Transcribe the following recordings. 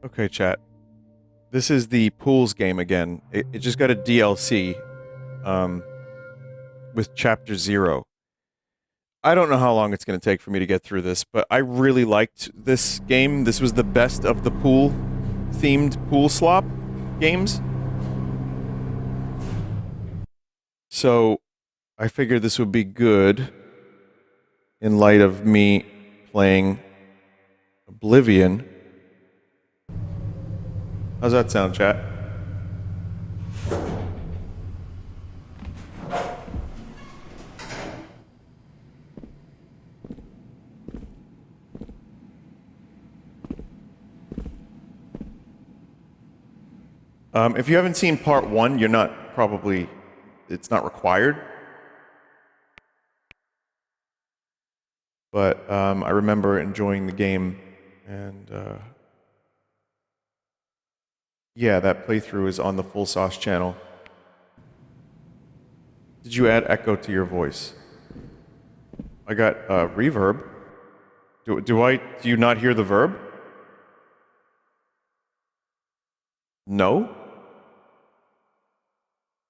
Okay, chat. This is the pools game again. It just got a DLC um, with Chapter 0. I don't know how long it's going to take for me to get through this, but I really liked this game. This was the best of the pool-themed pool slop games. So I figured this would be good in light of me playing Oblivion. How's that sound, chat? If you haven't seen part 1, you're not probably... It's not required. But I remember enjoying the game, and yeah, that playthrough is on the Vinesauce channel. Did you add echo to your voice? I got reverb. Do you not hear the verb? No?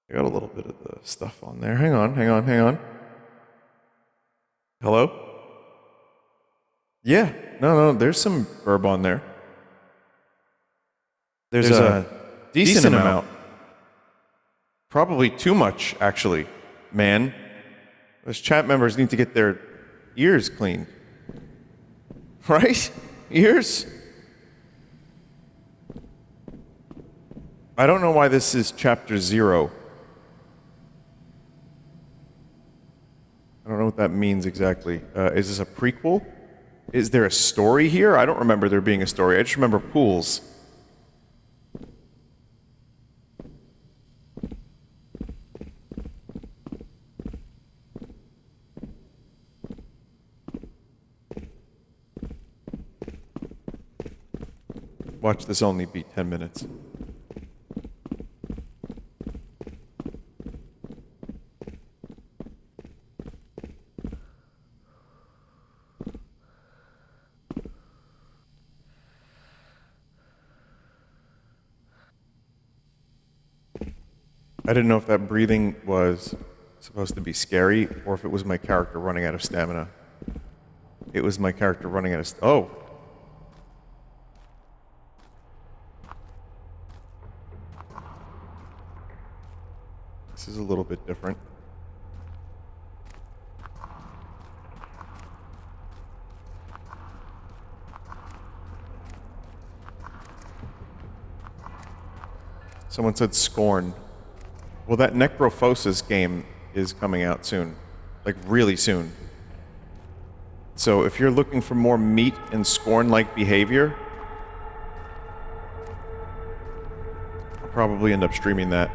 I got a little bit of the stuff on there. Hang on. Hello? Yeah, no, there's some verb on there. There's a decent amount. Probably too much, actually, man. Those chat members need to get their ears cleaned. Right? Ears? I don't know why this is Chapter 0. I don't know what that means exactly. Is this a prequel? Is there a story here? I don't remember there being a story. I just remember pools. Watch this only be 10 minutes. I didn't know if that breathing was supposed to be scary or if it was my character running out of stamina. It was my character running out of oh! This is a little bit different. Someone said Scorn. Well, that Necrophosis game is coming out soon. Like, really soon. So if you're looking for more meat and Scorn-like behavior, I'll probably end up streaming that.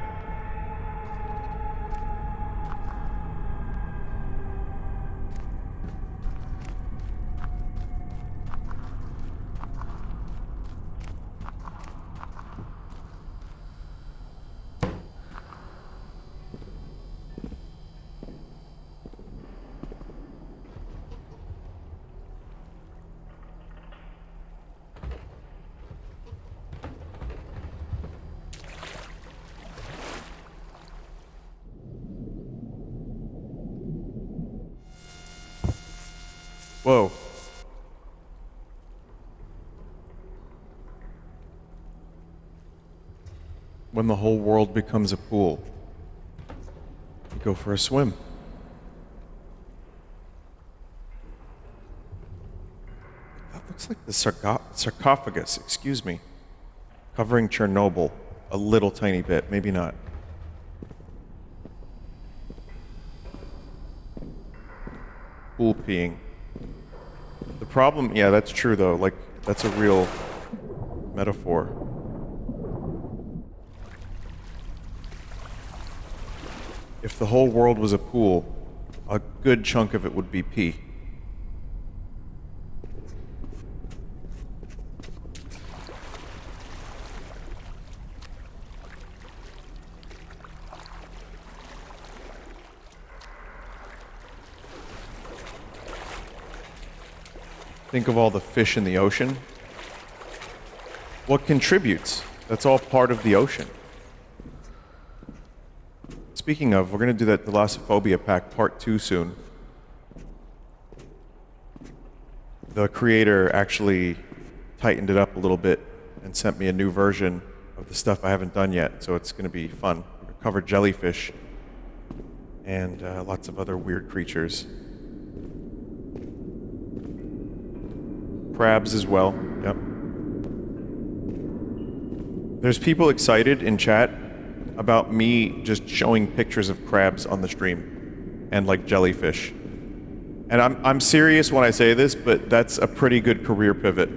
Whoa. When the whole world becomes a pool, you go for a swim. That looks like the sarcophagus, excuse me, covering Chernobyl a little tiny bit, maybe not. Pool peeing. The problem, yeah, that's true though, like, that's a real metaphor. If the whole world was a pool, a good chunk of it would be pee. Think of all the fish in the ocean. what contributes. That's all part of the ocean. Speaking of, we're going to do that Thalassophobia pack part 2 soon. The creator actually tightened it up a little bit and sent me a new version of the stuff I haven't done yet, so it's going to be fun. We're going to cover jellyfish and lots of other weird creatures. Crabs as well, yep. There's people excited in chat about me just showing pictures of crabs on the stream and like jellyfish. And I'm serious when I say this, but that's a pretty good career pivot.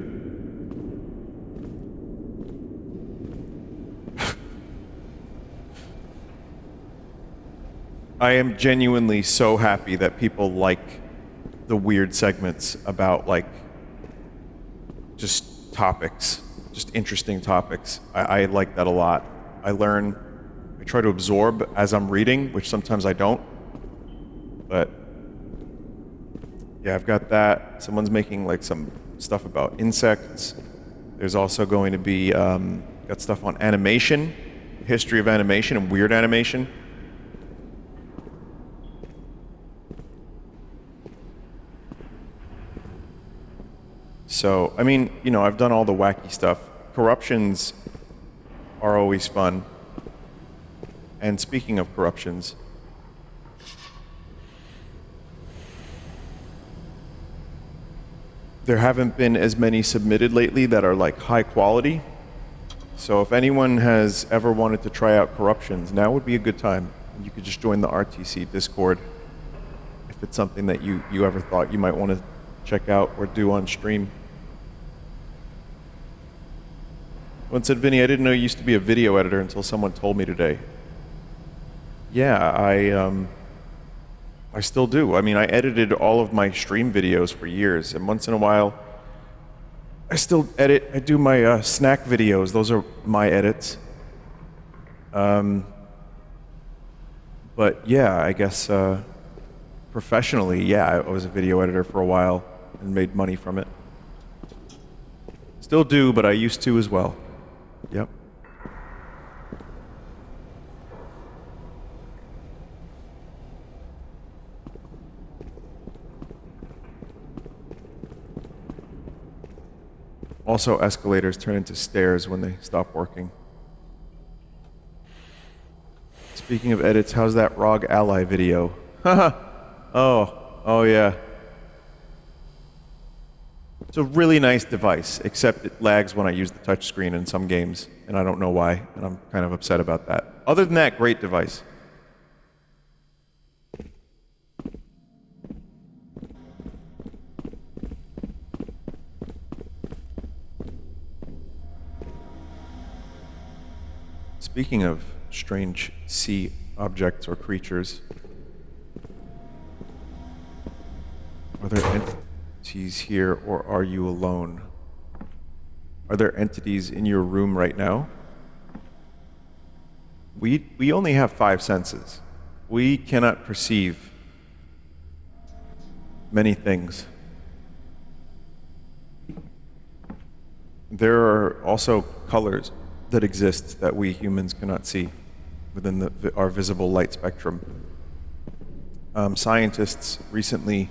I am genuinely so happy that people like the weird segments about like just topics, just interesting topics. I like that a lot. I learn, I try to absorb as I'm reading, which sometimes I don't. But yeah, I've got that. Someone's making like some stuff about insects. There's also going to be, got stuff on animation, history of animation and weird animation. So, I mean, you know, I've done all the wacky stuff. Corruptions are always fun. And speaking of corruptions, there haven't been as many submitted lately that are like high quality. So if anyone has ever wanted to try out corruptions, now would be a good time. You could just join the RTC Discord if it's something that you ever thought you might want to check out or do on stream. One said, Vinny, I didn't know you used to be a video editor until someone told me today. Yeah, I still do. I mean, I edited all of my stream videos for years, and once in a while, I still edit. I do my snack videos. Those are my edits. But yeah, I guess professionally, yeah, I was a video editor for a while and made money from it. Still do, but I used to as well. Yep. Also, escalators turn into stairs when they stop working. Speaking of edits, how's that ROG Ally video? Haha. Oh yeah. It's a really nice device, except it lags when I use the touchscreen in some games, and I don't know why, and I'm kind of upset about that. Other than that, great device. Speaking of strange sea objects or creatures, are there entities here or are you alone? Are there entities in your room right now? We only have 5 senses. We cannot perceive many things. There are also colors that exist that we humans cannot see within our visible light spectrum. Scientists recently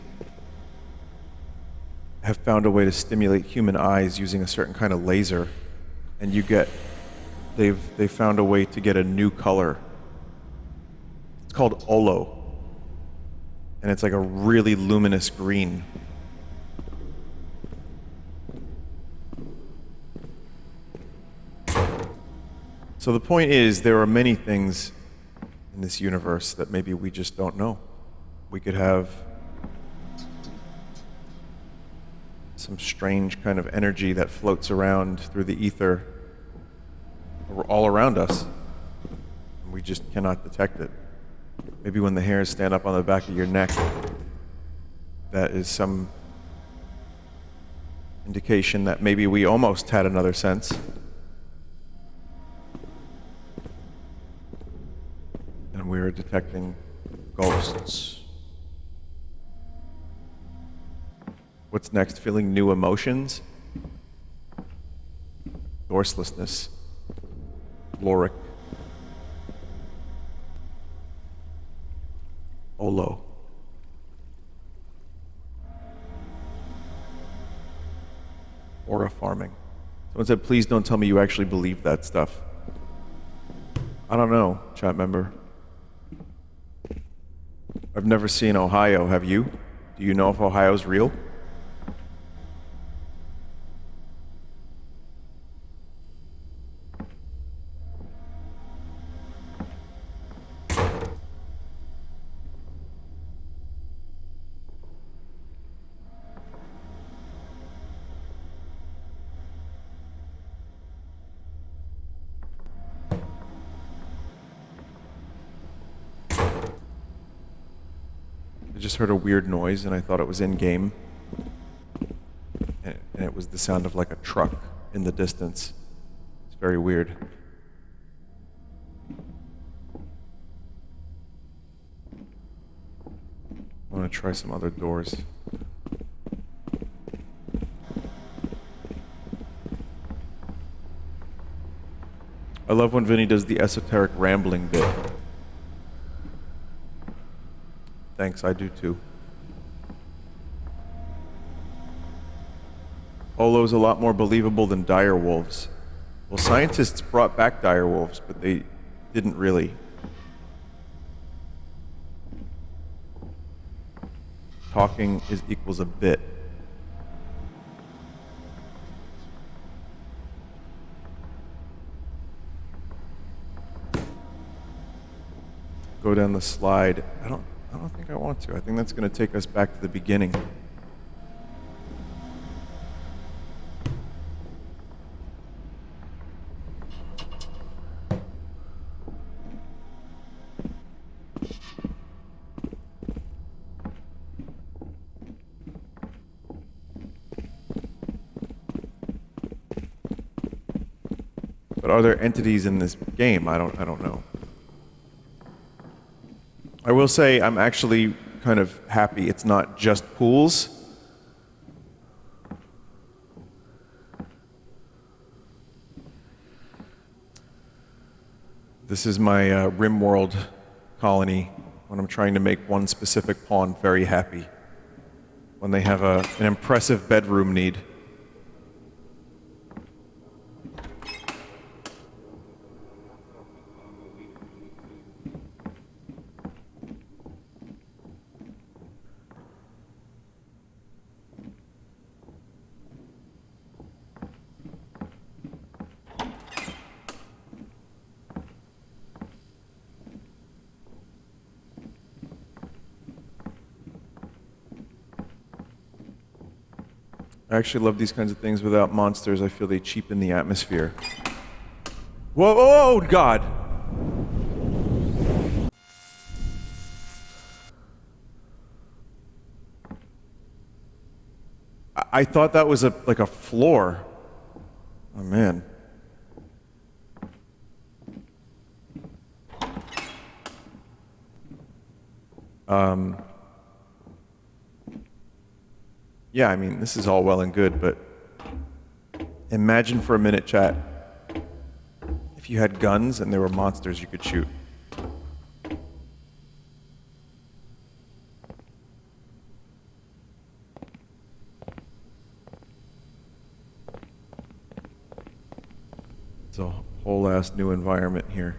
have found a way to stimulate human eyes using a certain kind of laser, and they've found a way to get a new color. It's called Olo, and it's like a really luminous green. So the point is, there are many things in this universe that maybe we just don't know. We could have some strange kind of energy that floats around through the ether all around us, and we just cannot detect it. Maybe when the hairs stand up on the back of your neck, that is some indication that maybe we almost had another sense. And we're detecting ghosts. What's next? Feeling new emotions? Dorselessness. Loric. Olo. Aura farming. Someone said, please don't tell me you actually believe that stuff. I don't know, chat member. I've never seen Ohio, have you? Do you know if Ohio's real? I just heard a weird noise and I thought it was in-game. And it was the sound of like a truck in the distance. It's very weird. I want to try some other doors. I love when Vinny does the esoteric rambling bit. Thanks, I do too. Olo's a lot more believable than dire wolves. Well, scientists brought back dire wolves, but they didn't really. Talking equals a bit. Go down the slide. I don't think I want to. I think that's going to take us back to the beginning. But are there entities in this game? I don't know. I will say I'm actually kind of happy it's not just pools. This is my RimWorld colony when I'm trying to make one specific pawn very happy. When they have an impressive bedroom need. I actually love these kinds of things without monsters. I feel they cheapen the atmosphere. Whoa, oh, God! I thought that was like a floor. Oh, man. Yeah, I mean, this is all well and good, but imagine for a minute, chat, if you had guns and there were monsters you could shoot. It's a whole ass new environment here.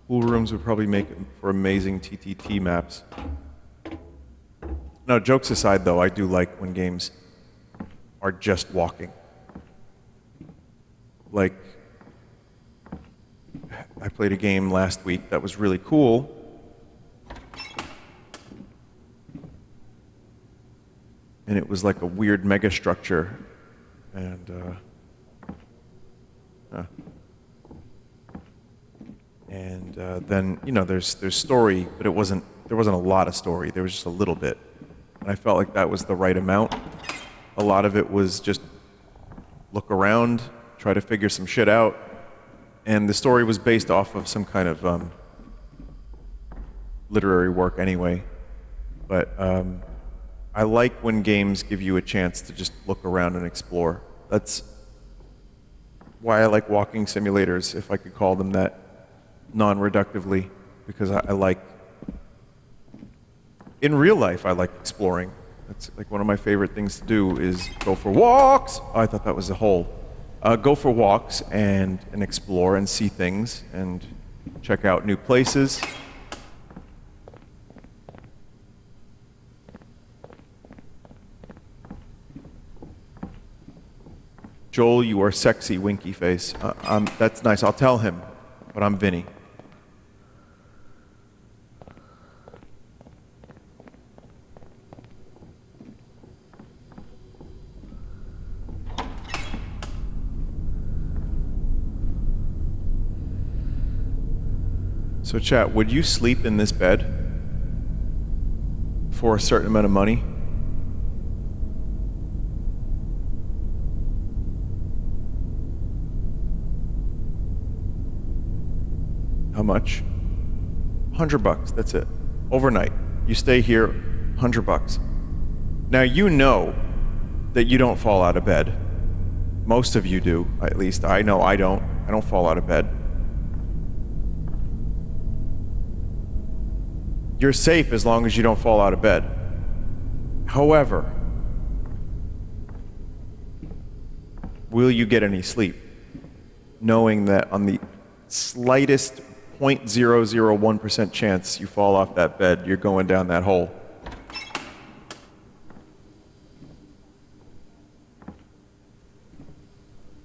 Pool rooms would probably make for amazing TTT maps. No, jokes aside though, I do like when games are just walking. Like, I played a game last week that was really cool. And it was like a weird megastructure. And, then, you know, there's story, but there wasn't a lot of story. There was just a little bit. And I felt like that was the right amount. A lot of it was just look around, try to figure some shit out. And the story was based off of some kind of literary work anyway. But I like when games give you a chance to just look around and explore. That's why I like walking simulators, if I could call them that, non-reductively, because I like... In real life, I like exploring. That's like one of my favorite things to do is go for walks. Oh, I thought that was a hole. Go for walks and explore and see things and check out new places. Joel, you are sexy, winky face. That's nice. I'll tell him, but I'm Vinny. So chat, would you sleep in this bed for a certain amount of money? How much? $100, that's it. Overnight. You stay here, $100. Now you know that you don't fall out of bed. Most of you do, at least. I know I don't. I don't fall out of bed. You're safe as long as you don't fall out of bed. However, will you get any sleep? Knowing that on the slightest 0.001% chance you fall off that bed, you're going down that hole.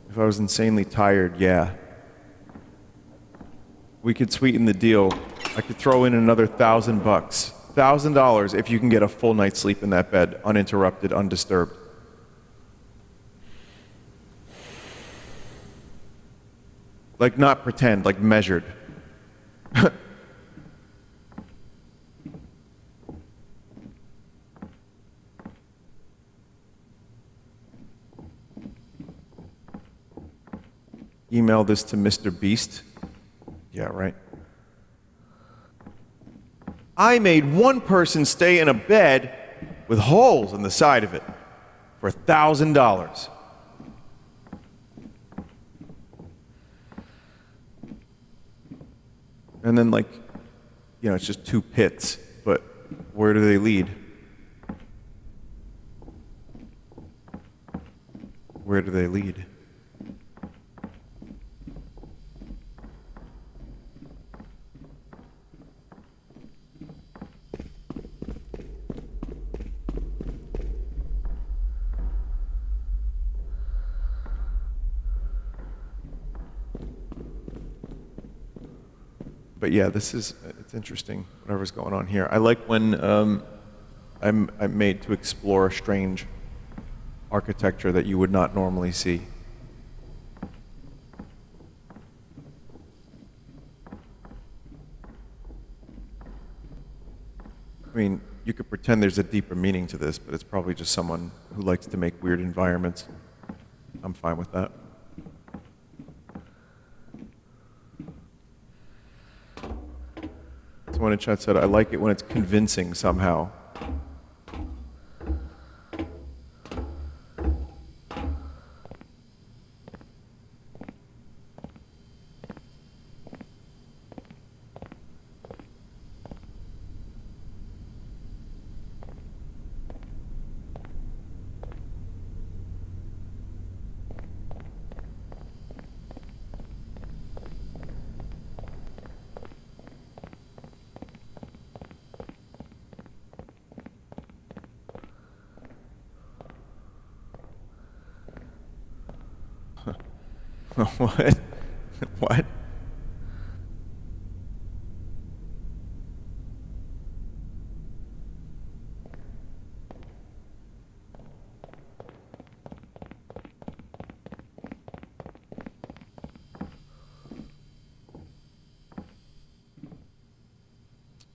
If I was insanely tired, yeah. We could sweeten the deal. I could throw in another $1,000. $1,000 if you can get a full night's sleep in that bed, uninterrupted, undisturbed. Like not pretend, like measured. Email this to Mr. Beast. Yeah, right. I made one person stay in a bed with holes in the side of it for $1,000. And then, like, you know, it's just two pits, but where do they lead? Where do they lead? But yeah, it's interesting, whatever's going on here. I like when I'm made to explore a strange architecture that you would not normally see. I mean, you could pretend there's a deeper meaning to this, but it's probably just someone who likes to make weird environments. I'm fine with that. Someone in chat said, I like it when it's convincing somehow. What? What?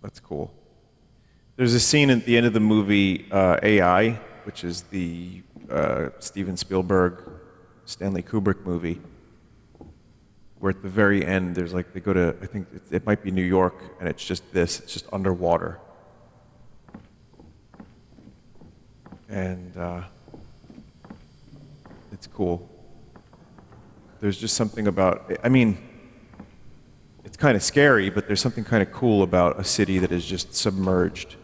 That's cool. There's a scene at the end of the movie AI, which is the Steven Spielberg, Stanley Kubrick movie, where at the very end there's like they go to, I think it might be New York, and it's just underwater. And it's cool. There's just something about, I mean, it's kind of scary, but there's something kind of cool about a city that is just submerged.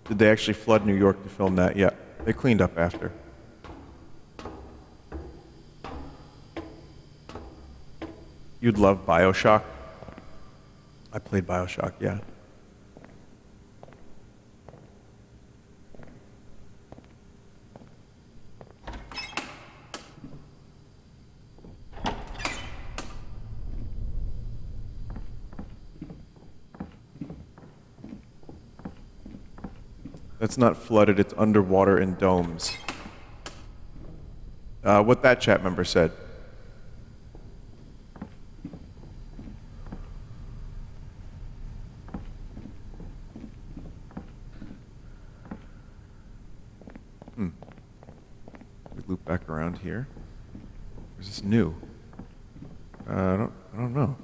Did they actually flood New York to film that? Yeah, they cleaned up after. You'd love BioShock. I played BioShock, yeah. That's not flooded, it's underwater in domes. What that chat member said. We loop back around here. Or is this new? I don't know.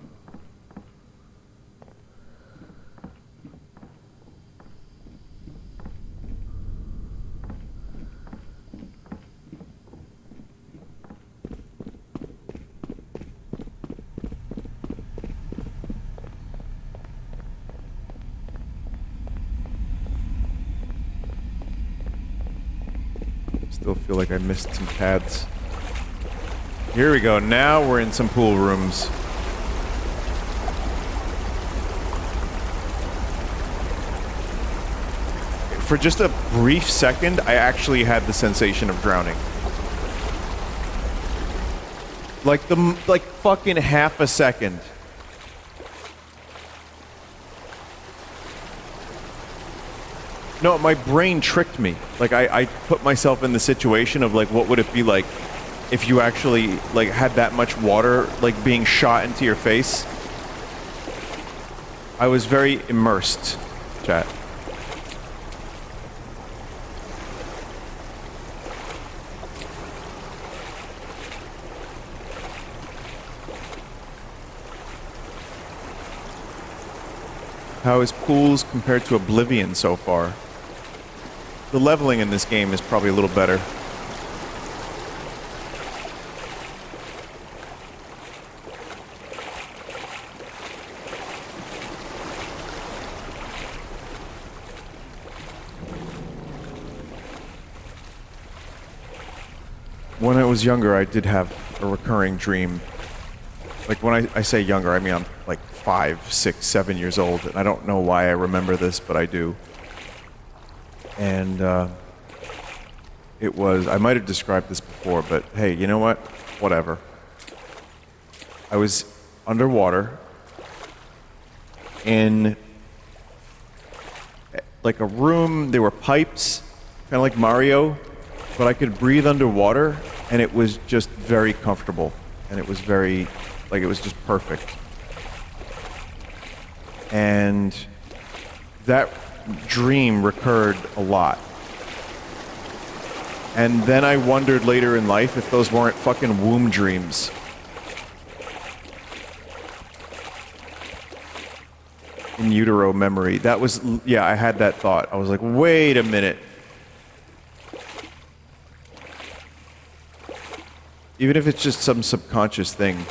Still feel like I missed some pads. Here we go. Now we're in some pool rooms. For just a brief second, I actually had the sensation of drowning. Like fucking half a second. No, my brain tricked me. Like, I put myself in the situation of, like, what would it be like if you actually, like, had that much water, like, being shot into your face? I was very immersed, chat. How is Pools compared to Oblivion so far? The leveling in this game is probably a little better. When I was younger, I did have a recurring dream. Like, when I say younger, I mean I'm like 5, 6, 7 years old, and I don't know why I remember this, but I do. And it was, I might have described this before, but hey, you know what? Whatever. I was underwater in like a room. There were pipes, kind of like Mario, but I could breathe underwater, and it was just very comfortable, and it was very, like, it was just perfect. And that dream recurred a lot. And then I wondered later in life if those weren't fucking womb dreams. In utero memory. That was, yeah, I had that thought. I was like, wait a minute. Even if it's just some subconscious thing.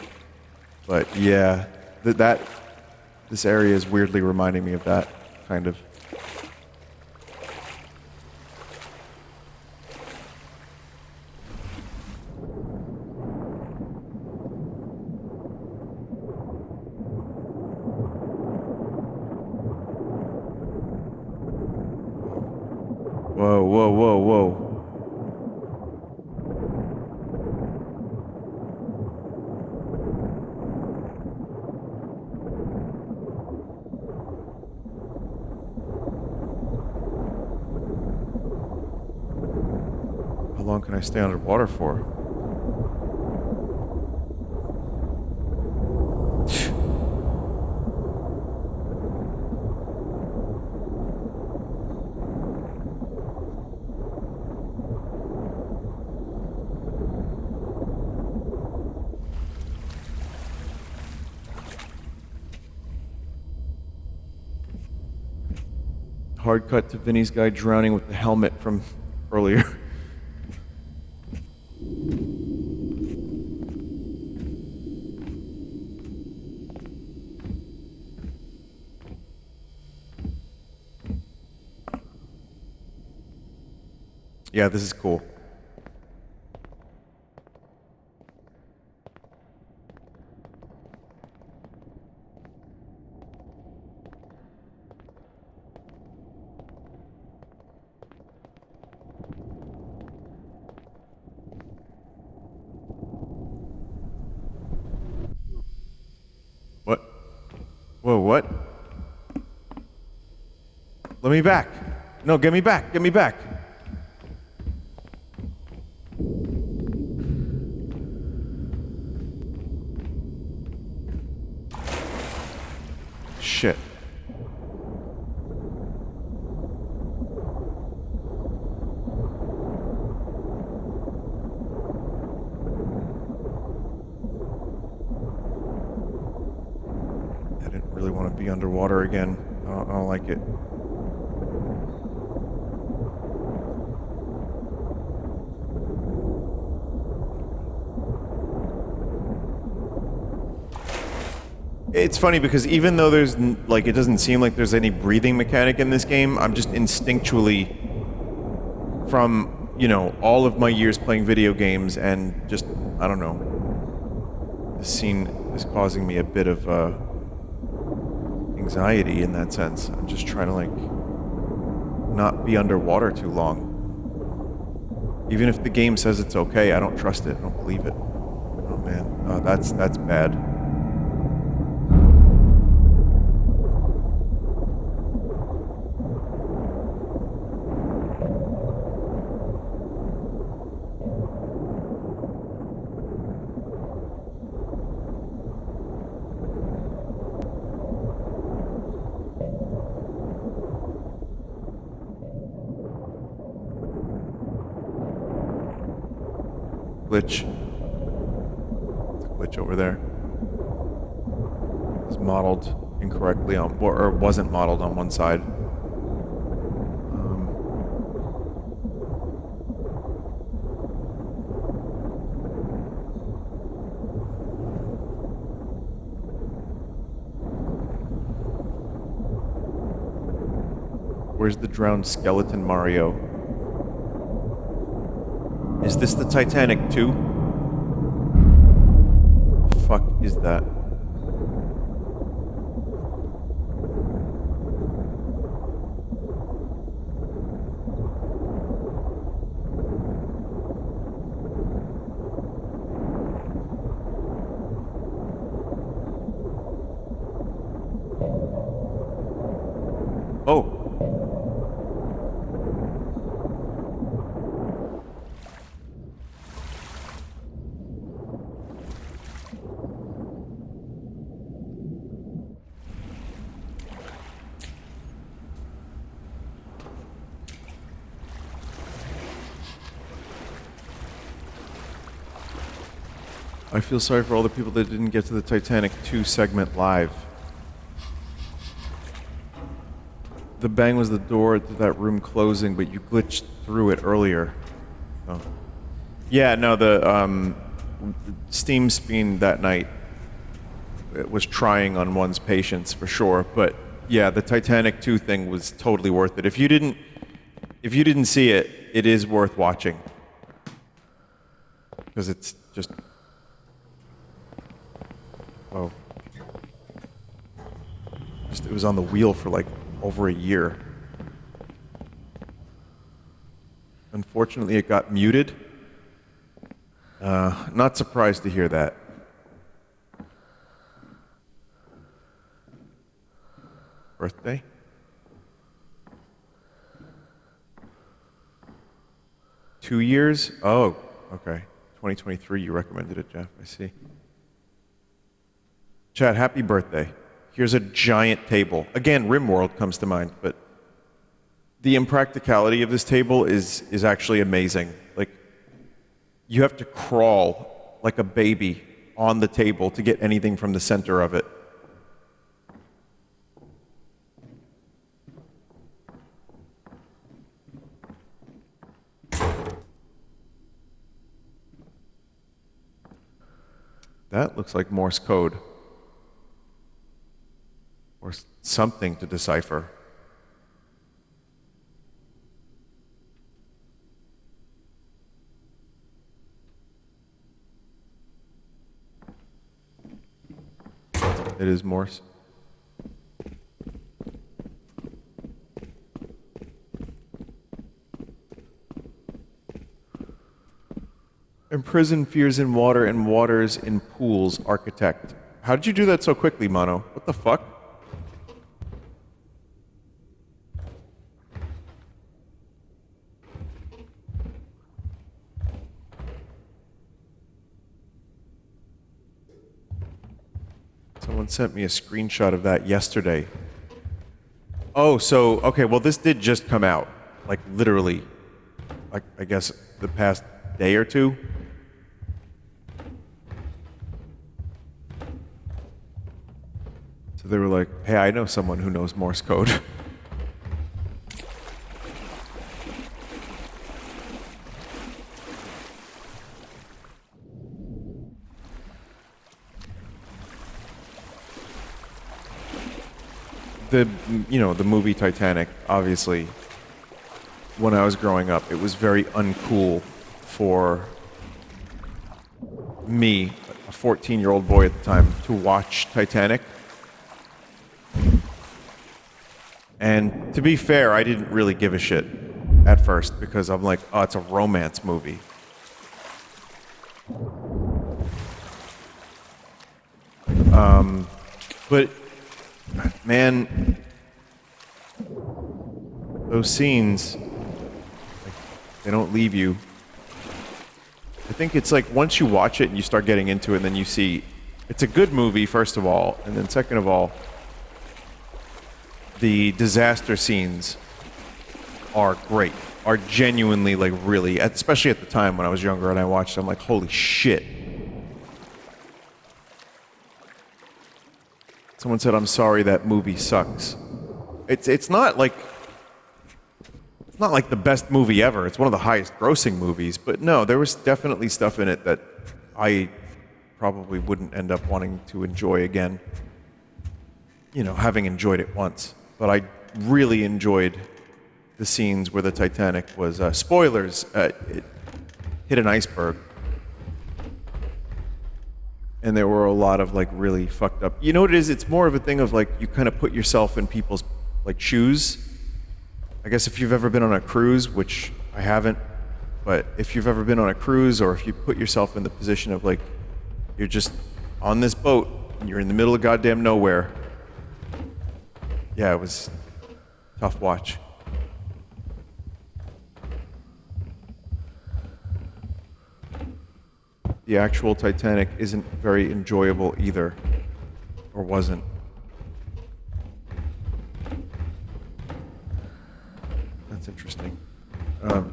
But yeah, this area is weirdly reminding me of that, kind of. Whoa, whoa, whoa, whoa. How long can I stay underwater for? hard cut to Vinny's guy drowning with the helmet from earlier. Yeah, this is cool. What? Whoa, what? Let me back. No, get me back. Get me back. Shit. I didn't really want to be underwater again. I don't like it. It's funny because even though there's, like, it doesn't seem like there's any breathing mechanic in this game, I'm just instinctually, from, you know, all of my years playing video games and just, I don't know, this scene is causing me a bit of, anxiety in that sense. I'm just trying to, like, not be underwater too long. Even if the game says it's okay, I don't trust it. I don't believe it. Oh, man. That's bad. Glitch. It's a glitch over there. It's modeled incorrectly on, or wasn't modeled on one side. Where's the drowned skeleton Mario? Is this the Titanic 2? What the fuck is that? Oh. I feel sorry for all the people that didn't get to the Titanic 2 segment live. The bang was the door to that room closing, but you glitched through it earlier. Oh. Yeah, no, the Steam Spin that night, it was trying on one's patience for sure, but yeah, the Titanic 2 thing was totally worth it. If you didn't see it, it is worth watching. Because it's just... Oh. It was on the wheel for like over a year. Unfortunately, it got muted. Not surprised to hear that. Birthday? Two years? Oh, okay. 2023, you recommended it, Jeff. I see. Chad, happy birthday. Here's a giant table. Again, RimWorld comes to mind, but the impracticality of this table is actually amazing. Like, you have to crawl like a baby on the table to get anything from the center of it. That looks like Morse code. Or something to decipher. It is Morse. Imprison fears in water and waters in pools, architect. How did you do that so quickly, Mono? What the fuck? Someone sent me a screenshot of that yesterday. Oh, so, okay, well this did just come out. Like, literally. Like, I guess the past day or two. So they were like, hey, I know someone who knows Morse code. The movie Titanic, obviously, when I was growing up, it was very uncool for me, a 14-year-old boy at the time, to watch Titanic. And to be fair, I didn't really give a shit at first because I'm like, oh, it's a romance movie. But man, those scenes, like, they don't leave you. I think it's like once you watch it and you start getting into it, and then you see it's a good movie, first of all, and then second of all, the disaster scenes are great, are genuinely, like, really, especially at the time when I was younger and I watched them, like, holy shit. Someone said, I'm sorry, that movie sucks. It's not like the best movie ever. It's one of the highest grossing movies, but no, there was definitely stuff in it that I probably wouldn't end up wanting to enjoy again. You know, having enjoyed it once. But I really enjoyed the scenes where the Titanic was, spoilers, it hit an iceberg. And there were a lot of, like, really fucked up... You know what it is? It's more of a thing of, like, you kind of put yourself in people's, like, shoes. I guess if you've ever been on a cruise, which I haven't, but if you've ever been on a cruise, or if you put yourself in the position of, like, you're just on this boat, and you're in the middle of goddamn nowhere. Yeah, it was a tough watch. The actual Titanic isn't very enjoyable either, or wasn't. That's interesting.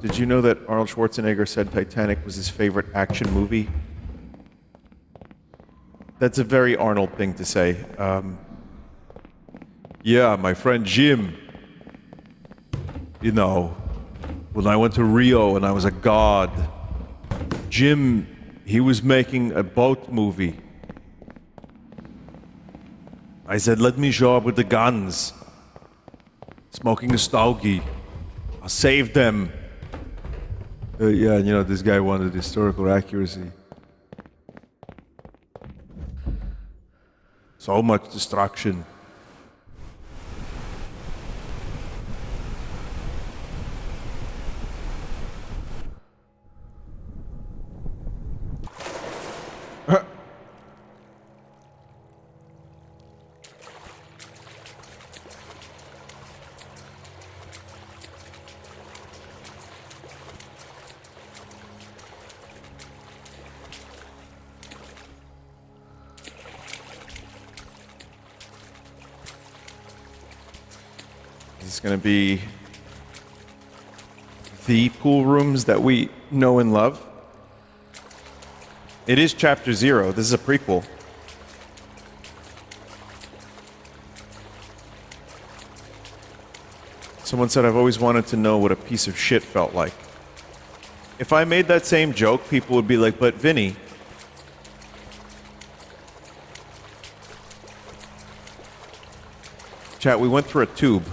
Did you know that Arnold Schwarzenegger said Titanic was his favorite action movie? That's a very Arnold thing to say. Yeah, my friend Jim, you know, when I went to Rio and I was a god, Jim, he was making a boat movie. I said, let me show up with the guns. Smoking a stogie. I'll save them. Yeah, you know, this guy wanted historical accuracy. So much destruction. Is going to be the pool rooms that we know and love. It is Chapter 0. This is a prequel. Someone said, I've always wanted to know what a piece of shit felt like. If I made that same joke, people would be like, but Vinny, Chat, we went through a tube.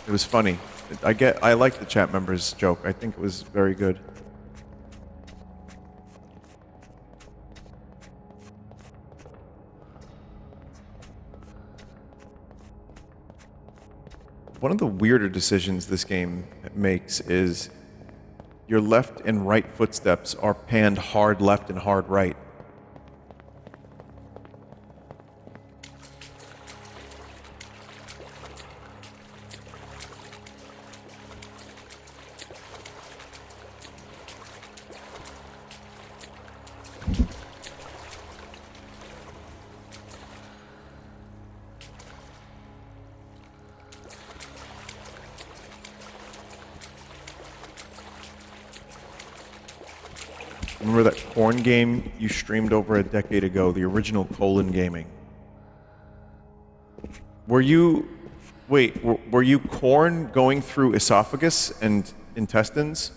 It was funny. I like the chat members' joke. I think it was very good. One of the weirder decisions this game makes is your left and right footsteps are panned hard left and hard right. Remember that corn game you streamed over a decade ago, the original Colon Gaming? Were you... Wait, were you corn going through esophagus and intestines?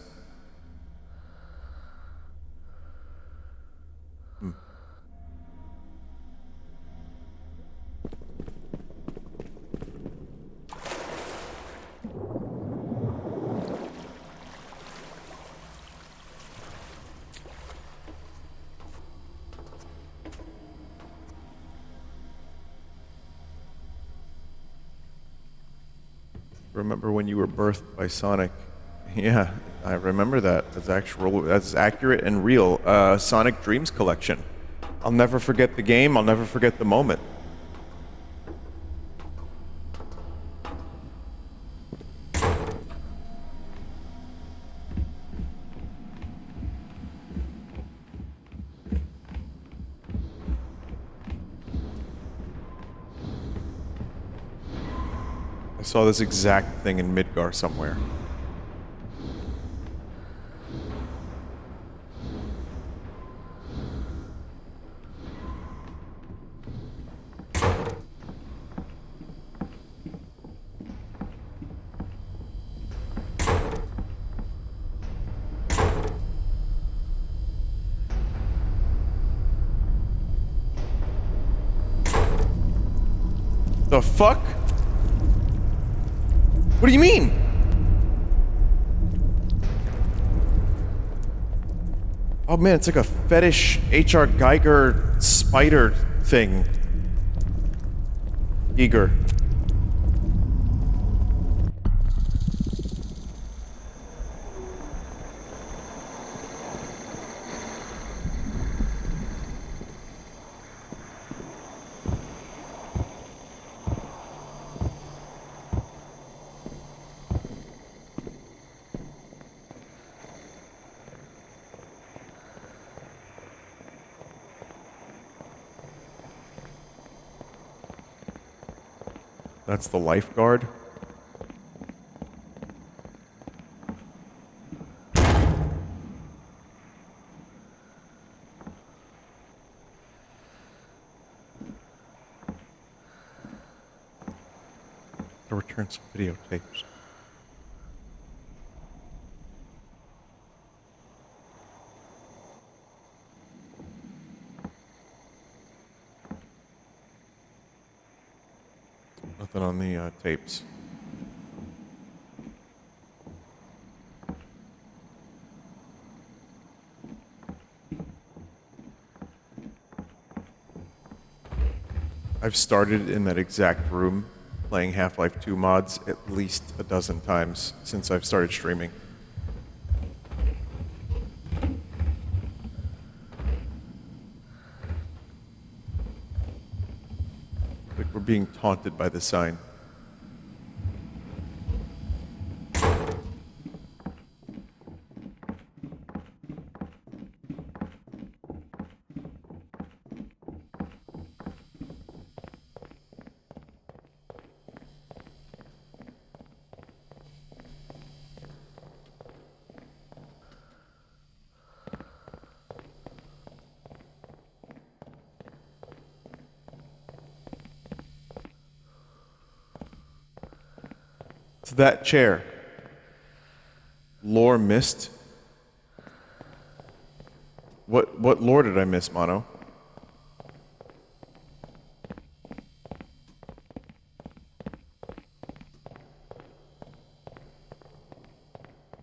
Remember when you were birthed by Sonic? Yeah, I remember that. That's accurate and real. Sonic Dreams collection. I'll never forget the game. I'll never forget the moment. I saw this exact thing in Midgar somewhere. The fuck? What do you mean? Oh man, it's like a fetish H.R. Geiger spider thing. Eager. That's the lifeguard. To return some videotapes. Nothing on the tapes. I've started in that exact room playing Half-Life 2 mods at least a dozen times since I've started streaming. Like we're being taunted by the sign. It's that chair. Lore missed. What lore did I miss, Mono?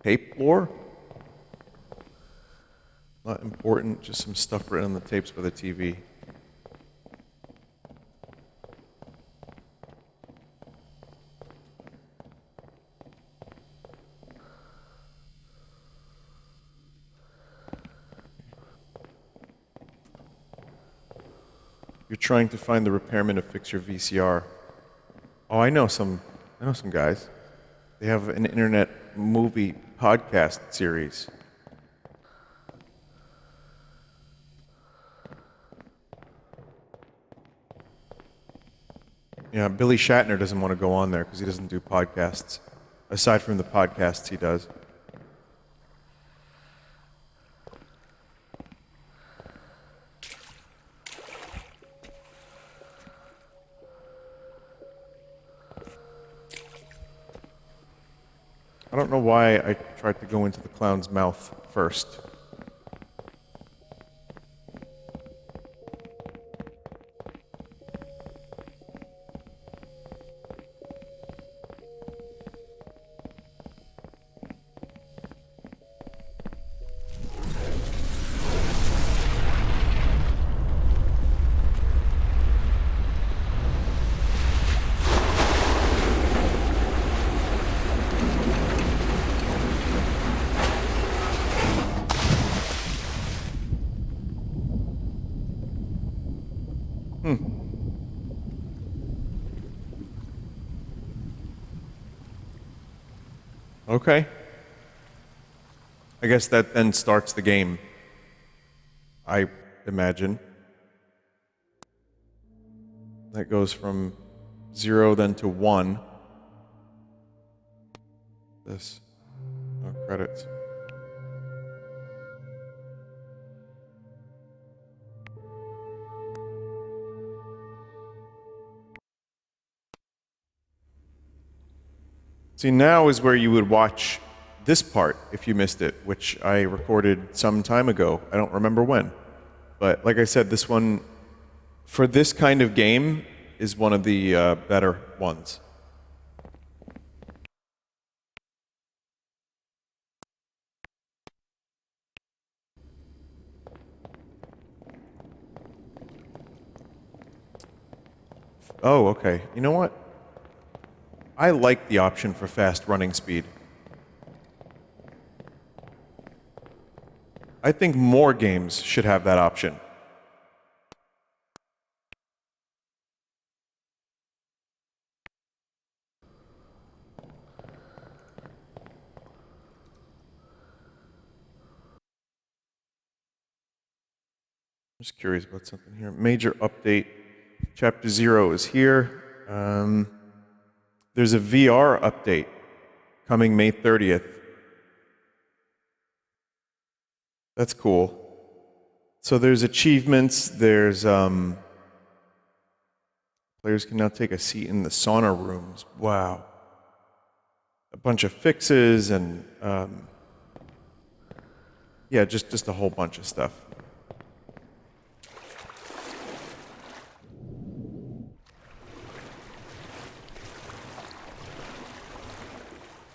tape lore. Not important, just some stuff written on the tapes by the TV. You're trying to find the repairman to fix your VCR. Oh, I know some guys. They have an internet movie podcast series. Yeah, Billy Shatner doesn't want to go on there because he doesn't do podcasts. Aside from the podcasts he does. I don't know why I tried to go into the clown's mouth first. Okay. I guess that then starts the game. I imagine. That goes from 0 then to 1. This. Oh, credits. See, now is where you would watch this part if you missed it, which I recorded some time ago. I don't remember when. But like I said, this one, for this kind of game, is one of the better ones. Oh, okay. You know what? I like the option for fast running speed. I think more games should have that option. I'm just curious about something here. Major update. Chapter 0 is here. There's a VR update coming May 30th. That's cool. So there's achievements, there's players can now take a seat in the sauna rooms. Wow. A bunch of fixes and yeah, just a whole bunch of stuff.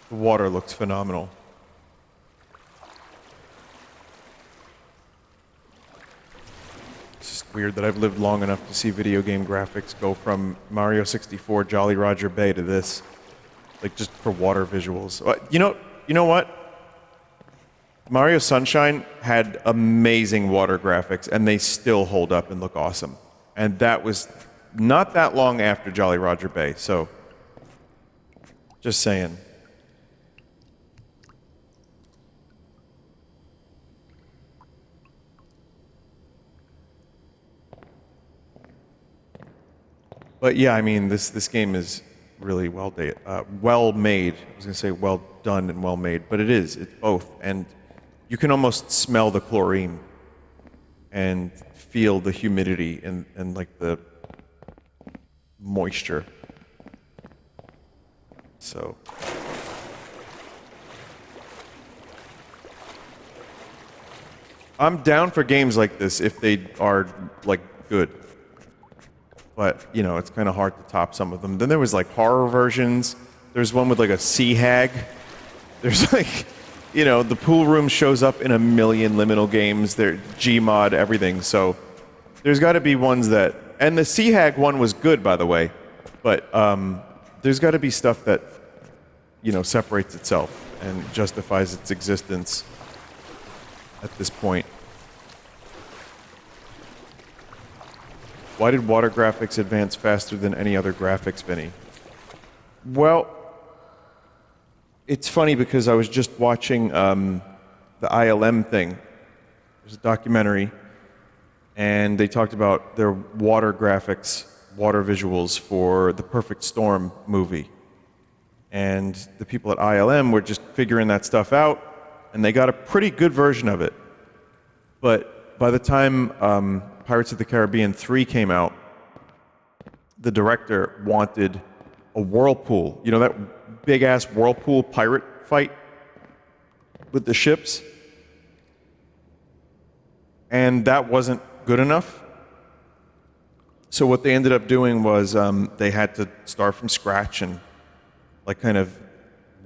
The water looks phenomenal. It's just weird that I've lived long enough to see video game graphics go from Mario 64 Jolly Roger Bay to this. Like, just for water visuals. You know what? Mario Sunshine had amazing water graphics, and they still hold up and look awesome. And that was not that long after Jolly Roger Bay, so just saying. But yeah, I mean, this game is really well made. I was gonna say well done and well made, but it is. It's both, and you can almost smell the chlorine and feel the humidity and like the moisture. So. I'm down for games like this if they are like good. But, you know, it's kind of hard to top some of them. Then there was, like, horror versions. There's one with, like, a sea hag. There's, like, the pool room shows up in a million liminal games. They're Gmod, everything. So there's got to be ones that, and the Sea Hag one was good, by the way, but there's got to be stuff that separates itself and justifies its existence at this point. Why did water graphics advance faster than any other graphics, Vinny? Well, it's funny because I was just watching the ILM thing. There's a documentary, and they talked about their water graphics, water visuals for the Perfect Storm movie. And the people at ILM were just figuring that stuff out, and they got a pretty good version of it. But by the time Pirates of the Caribbean 3 came out, the director wanted a whirlpool. You know that big-ass whirlpool pirate fight with the ships? And that wasn't good enough. So what they ended up doing was they had to start from scratch and kind of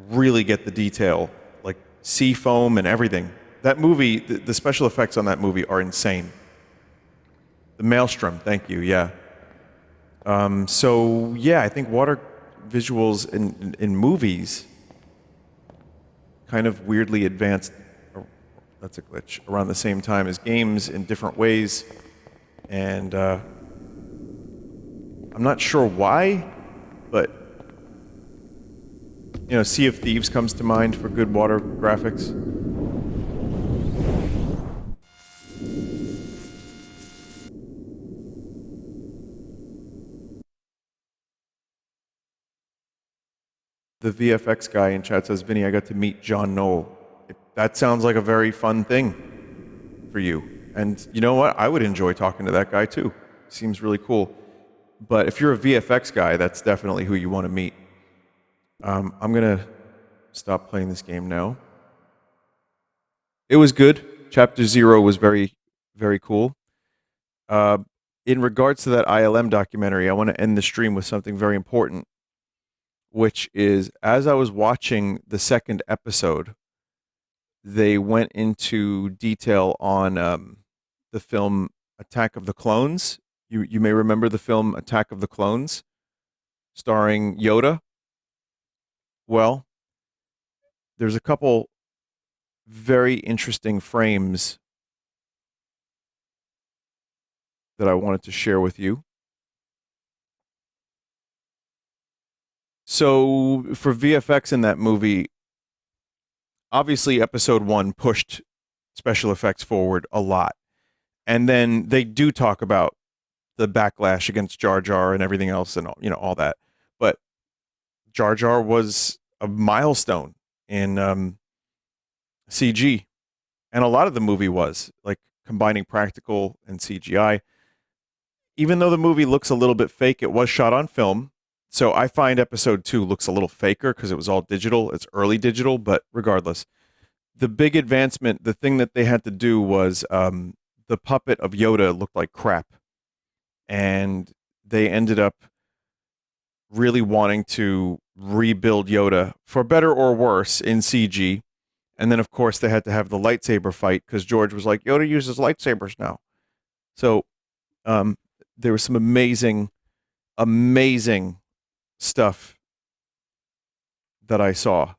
really get the detail, like sea foam and everything. That movie, the special effects on that movie are insane. The Maelstrom, thank you, yeah. So, yeah, I think water visuals in movies kind of weirdly advanced, that's a glitch, around the same time as games in different ways. And I'm not sure why, but, Sea of Thieves comes to mind for good water graphics. The VFX guy in chat says, Vinny, I got to meet John Knoll. That sounds like a very fun thing for you. And you know what? I would enjoy talking to that guy too. Seems really cool. But if you're a VFX guy, that's definitely who you want to meet. I'm going to stop playing this game now. It was good. Chapter 0 was very, very cool. In regards to that ILM documentary, I want to end the stream with something very important, which is, as I was watching the second episode, they went into detail on the film Attack of the Clones. You may remember the film Attack of the Clones, starring Yoda. Well, there's a couple very interesting frames that I wanted to share with you. So for VFX in that movie, obviously episode 1 pushed special effects forward a lot. And then they do talk about the backlash against Jar Jar and everything else and all that. But Jar Jar was a milestone in CG. And a lot of the movie was, like, combining practical and CGI. Even though the movie looks a little bit fake, it was shot on film. So I find episode 2 looks a little faker because it was all digital. It's early digital, but regardless. The big advancement, the thing that they had to do was the puppet of Yoda looked like crap. And they ended up really wanting to rebuild Yoda, for better or worse, in CG. And then, of course, they had to have the lightsaber fight because George was like, Yoda uses lightsabers now. So there was some amazing, amazing stuff that I saw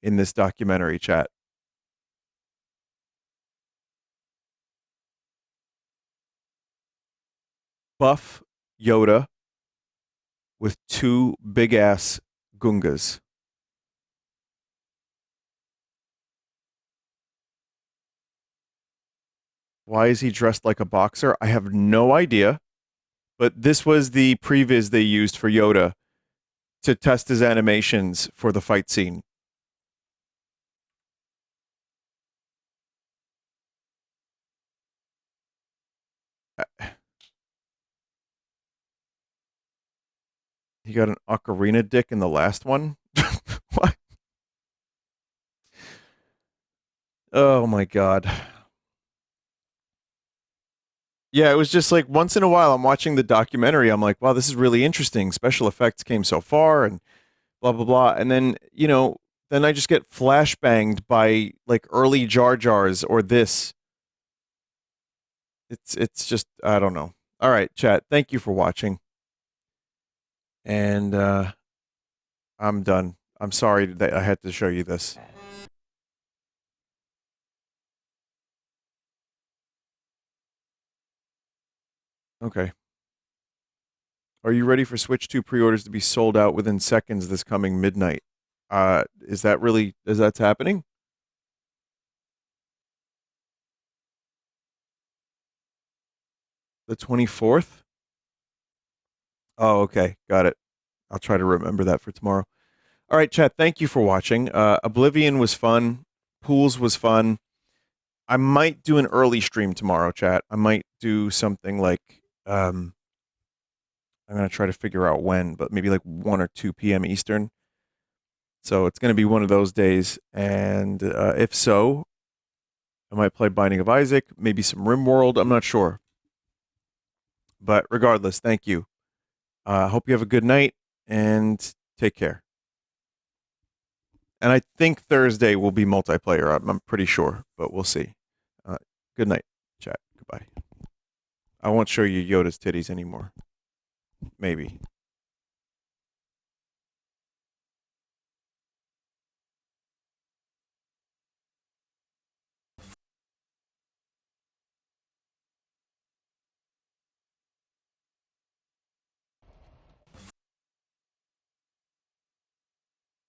in this documentary, chat. Buff Yoda with 2 big-ass Gungas. Why is he dressed like a boxer? I have no idea. But this was the previs they used for Yoda to test his animations for the fight scene. He got an ocarina dick in the last one? What? Oh my god. Yeah, it was just like once in a while I'm watching the documentary, I'm like, wow, this is really interesting. Special effects came so far and blah blah blah. And then, then I just get flashbanged by like early Jar Jars or this. It's just I don't know. All right, chat. Thank you for watching, and I'm done. I'm sorry that I had to show you this. Okay. Are you ready for Switch 2 pre-orders to be sold out within seconds this coming midnight? Is that happening? The 24th? Oh, okay. Got it. I'll try to remember that for tomorrow. All right, chat. Thank you for watching. Oblivion was fun. Pools was fun. I might do an early stream tomorrow, chat. I might do something like I'm gonna try to figure out when, but maybe like 1 or 2 p.m. Eastern. So it's gonna be one of those days, and if so, I might play Binding of Isaac, maybe some RimWorld. I'm not sure, but regardless, thank you. Hope you have a good night and take care. And I think Thursday will be multiplayer. I'm pretty sure, but we'll see. Good night, chat. Goodbye. I won't show you Yoda's titties anymore. Maybe.